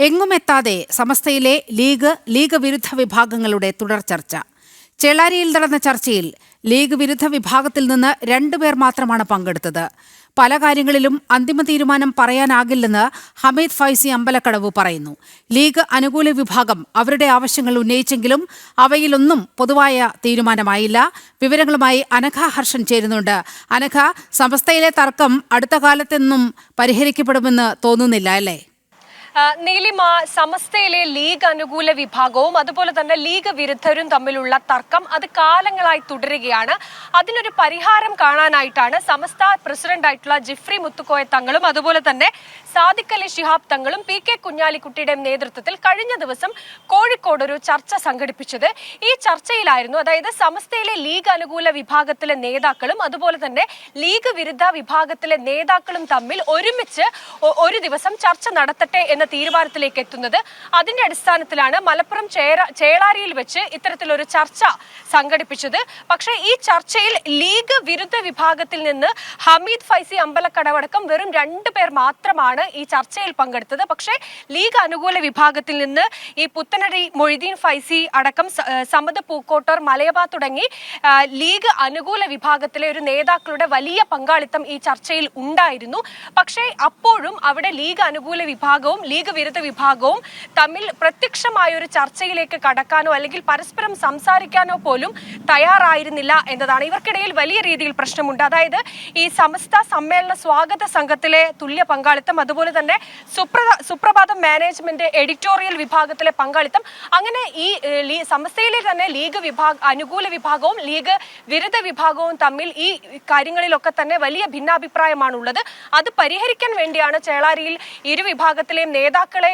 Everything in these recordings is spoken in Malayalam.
എങ്ങുമെത്താതെ സമസ്തയിലെ ലീഗ് വിരുദ്ധ വിഭാഗങ്ങളുടെ തുടർ ചർച്ച. ചേളാരിയിൽ നടന്ന ചർച്ചയിൽ ലീഗ് വിരുദ്ധ വിഭാഗത്തിൽ നിന്ന് 2 പേർ മാത്രമാണ് പങ്കെടുത്തത്. പല കാര്യങ്ങളിലും അന്തിമ തീരുമാനം പറയാനാകില്ലെന്ന് ഹമീദ് ഫൈസി അമ്പലക്കടവ് പറയുന്നു. ലീഗ് അനുകൂല വിഭാഗം അവരുടെ ആവശ്യങ്ങൾ ഉന്നയിച്ചെങ്കിലും അവയിലൊന്നും പൊതുവായ തീരുമാനമായില്ല. വിവരങ്ങളുമായി അനഘ ഹർഷൻ ചേരുന്നുണ്ട്. അനഘ, സമസ്തയിലെ തർക്കം അടുത്ത കാലത്തൊന്നും പരിഹരിക്കപ്പെടുമെന്ന് തോന്നുന്നില്ല, അല്ലേ? നീലിമ, സമസ്തയിലെ ലീഗ് അനുകൂല വിഭാഗവും അതുപോലെ തന്നെ ലീഗ് വിരുദ്ധരും തമ്മിലുള്ള തർക്കം അത് കാലങ്ങളായി തുടരുകയാണ്. അതിനൊരു പരിഹാരം കാണാനായിട്ടാണ് സമസ്ത പ്രസിഡന്റായിട്ടുള്ള ജിഫ്രി മുത്തുക്കോയ തങ്ങളും അതുപോലെ തന്നെ സാദിഖ് അലി ശിഹാബ് തങ്ങളും പി കെ കുഞ്ഞാലിക്കുട്ടിയുടെയും നേതൃത്വത്തിൽ കഴിഞ്ഞ ദിവസം കോഴിക്കോട് ഒരു ചർച്ച സംഘടിപ്പിച്ചത്. ഈ ചർച്ചയിലായിരുന്നു, അതായത് സമസ്തയിലെ ലീഗ് അനുകൂല വിഭാഗത്തിലെ നേതാക്കളും അതുപോലെ തന്നെ ലീഗ് വിരുദ്ധ വിഭാഗത്തിലെ നേതാക്കളും തമ്മിൽ ഒരുമിച്ച് ഒരു ദിവസം ചർച്ച നടത്തട്ടെ എന്ന തീരുമാനത്തിലേക്ക് എത്തുന്നത്. അതിന്റെ അടിസ്ഥാനത്തിലാണ് മലപ്പുറം ചേളാരിയിൽ വെച്ച് ഇത്തരത്തിലൊരു ചർച്ച സംഘടിപ്പിച്ചത്. പക്ഷേ ഈ ചർച്ചയിൽ ലീഗ് വിരുദ്ധ വിഭാഗത്തിൽ നിന്ന് ഹമീദ് ഫൈസി അമ്പലക്കടവടക്കം വെറും 2 പേർ മാത്രമാണ് ഈ ചർച്ചയിൽ പങ്കെടുത്തത്. പക്ഷേ ലീഗ് അനുകൂല വിഭാഗത്തിൽ നിന്ന് ഈ പുത്തനടി മൊയ്തീൻ ഫൈസി അടക്കം സമദ് പൂക്കോട്ടർ, മലയബ തുടങ്ങി ലീഗ് അനുകൂല വിഭാഗത്തിലെ ഒരു നേതാക്കളുടെ വലിയ പങ്കാളിത്തം ഈ ചർച്ചയിൽ ഉണ്ടായിരുന്നു. പക്ഷേ അപ്പോഴും അവിടെ ലീഗ് അനുകൂല വിഭാഗവും ലീഗ് വിരുദ്ധ വിഭാഗവും തമ്മിൽ പ്രത്യക്ഷമായ ഒരു ചർച്ചയിലേക്ക് കടക്കാനോ അല്ലെങ്കിൽ പരസ്പരം സംസാരിക്കാനോ പോലും തയ്യാറായിരുന്നില്ല എന്നതാണ്. ഇവർക്കിടയിൽ വലിയ രീതിയിൽ പ്രശ്നമുണ്ട്. അതായത് ഈ സമസ്ത സമ്മേളന സ്വാഗത സംഘത്തിലെ തുല്യ പങ്കാളിത്തം, അതുപോലെ തന്നെ സുപ്രഭാതം മാനേജ്മെന്റ് എഡിറ്റോറിയൽ വിഭാഗത്തിലെ പങ്കാളിത്തം, അങ്ങനെ ഈ സമസ്തയിലെ തന്നെ ലീഗ് അനുകൂല വിഭാഗവും ലീഗ് വിരുദ്ധ വിഭാഗവും തമ്മിൽ ഈ കാര്യങ്ങളിലൊക്കെ തന്നെ വലിയ ഭിന്നാഭിപ്രായമാണുള്ളത്. അത് പരിഹരിക്കാൻ വേണ്ടിയാണ് ചേളാരിയിൽ ഇരു വിഭാഗത്തിലെയും നേതാക്കളെ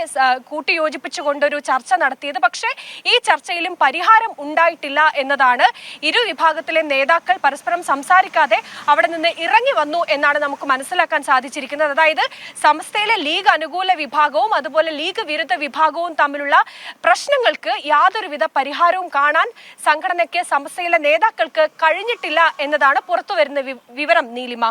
കൂട്ടിയോജിപ്പിച്ചുകൊണ്ടൊരു ചർച്ച നടത്തിയത്. പക്ഷേ ഈ ചർച്ചയിലും പരിഹാരം ഉണ്ടായിട്ടില്ല എന്നതാണ്. ഇരു വിഭാഗത്തിലെ നേതാക്കൾ പരസ്പരം സംസാരിക്കാതെ അവിടെ നിന്ന് ഇറങ്ങി വന്നു എന്നാണ് നമുക്ക് മനസ്സിലാക്കാൻ സാധിച്ചിരിക്കുന്നത്. അതായത് സമസ്തയിലെ ലീഗ് അനുകൂല വിഭാഗവും അതുപോലെ ലീഗ് വിരുദ്ധ വിഭാഗവും തമ്മിലുള്ള പ്രശ്നങ്ങൾക്ക് യാതൊരുവിധ പരിഹാരവും കാണാൻ സംഘടനയ്ക്ക്, സമസ്തയിലെ നേതാക്കൾക്ക് കഴിഞ്ഞിട്ടില്ല എന്നതാണ് പുറത്തുവരുന്ന വിവരം. നീലിമ.